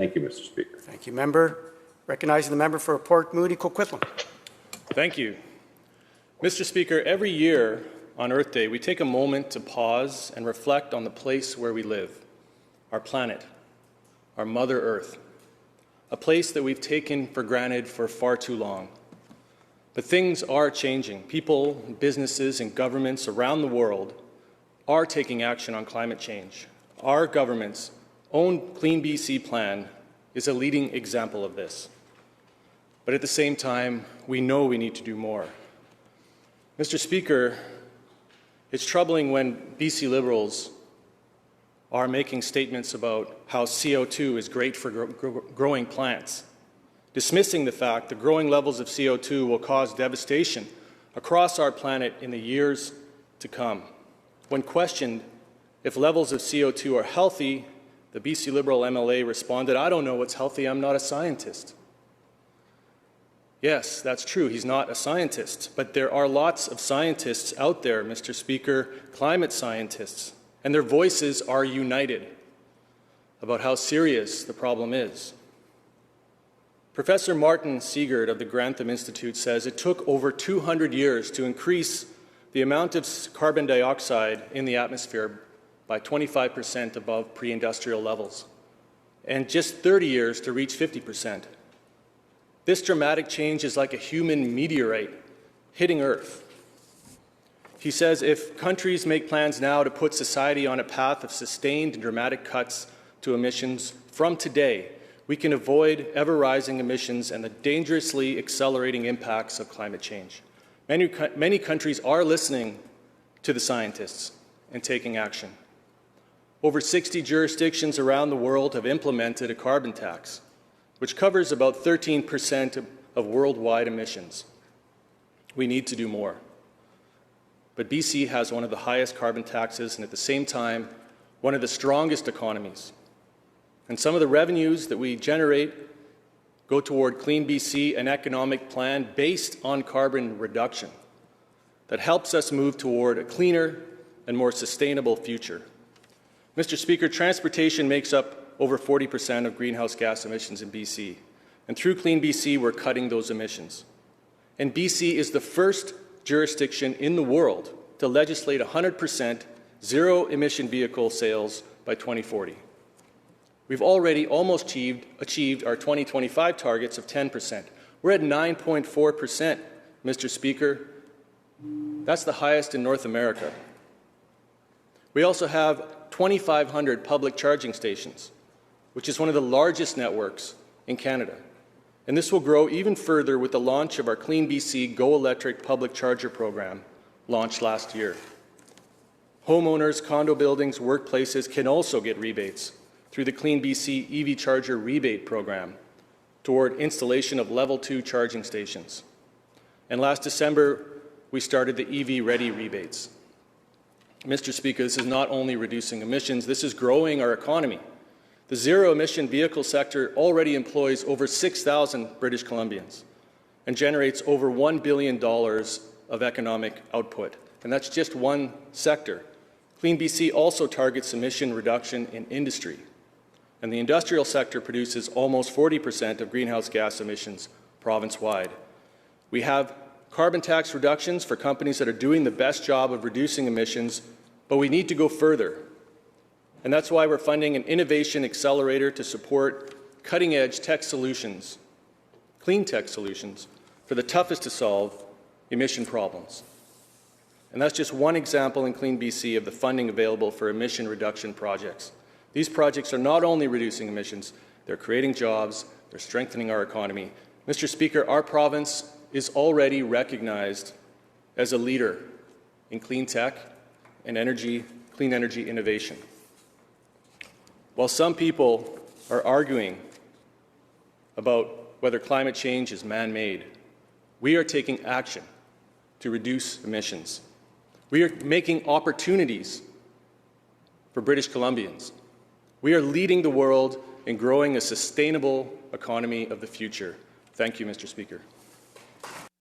Thank you, Mr. Speaker. Thank you, member. Recognizing the member for Port Moody-Burquitlam. Thank you. Mr. Speaker, every year on Earth Day, we take a moment to pause and reflect on the place where we live, our planet, our Mother Earth, a place that we've taken for granted for far too long. But things are changing. People, businesses, and governments around the world are taking action on climate change. Our government's own CleanBC plan is a leading example of this. But at the same time, we know we need to do more. Mr. Speaker, it's troubling when BC Liberals are making statements about how CO2 is great for growing plants, dismissing the fact that growing levels of CO2 will cause devastation across our planet in the years to come. When questioned if levels of CO2 are healthy, the BC Liberal MLA responded, "I don't know what's healthy, I'm not a scientist." Yes, that's true, he's not a scientist, but there are lots of scientists out there, Mr. Speaker, climate scientists, and their voices are united about how serious the problem is. Professor Martin Seegert of the Grantham Institute says it took over 200 years to increase the amount of carbon dioxide in the atmosphere by 25% above pre-industrial levels, and just 30 years to reach 50%. This dramatic change is like a human meteorite hitting Earth. He says if countries make plans now to put society on a path of sustained and dramatic cuts to emissions from today, we can avoid ever-rising emissions and the dangerously accelerating impacts of climate change. Many countries are listening to the scientists and taking action. Over 60 jurisdictions around the world have implemented a carbon tax, which covers about 13% of worldwide emissions. We need to do more. But BC has one of the highest carbon taxes and at the same time, one of the strongest economies. And some of the revenues that we generate go toward CleanBC, an economic plan based on carbon reduction that helps us move toward a cleaner and more sustainable future. Mr. Speaker, transportation makes up over 40% of greenhouse gas emissions in BC. And through CleanBC, we're cutting those emissions. And BC is the first jurisdiction in the world to legislate 100% zero-emission vehicle sales by 2040. We've already almost achieved our 2025 targets of 10%. We're at 9.4%, Mr. Speaker. That's the highest in North America. We also have 2,500 public charging stations, which is one of the largest networks in Canada. And this will grow even further with the launch of our CleanBC Go Electric public charger program, launched last year. Homeowners, condo buildings, workplaces can also get rebates through the CleanBC EV Charger Rebate Program toward installation of Level 2 charging stations. And last December, we started the EV Ready rebates. Mr. Speaker, this is not only reducing emissions, this is growing our economy. The zero-emission vehicle sector already employs over 6,000 British Columbians and generates over $1 billion of economic output. And that's just one sector. CleanBC also targets emission reduction in industry. And the industrial sector produces almost 40% of greenhouse gas emissions province-wide. We have carbon tax reductions for companies that are doing the best job of reducing emissions, but we need to go further. And that's why we're funding an innovation accelerator to support cutting-edge tech solutions, clean tech solutions, for the toughest to solve emission problems. And that's just one example in CleanBC of the funding available for emission reduction projects. These projects are not only reducing emissions, they're creating jobs, they're strengthening our economy. Mr. Speaker, our province is already recognized as a leader in clean tech and clean energy innovation. While some people are arguing about whether climate change is man-made, we are taking action to reduce emissions. We are making opportunities for British Columbians. We are leading the world in growing a sustainable economy of the future. Thank you, Mr. Speaker.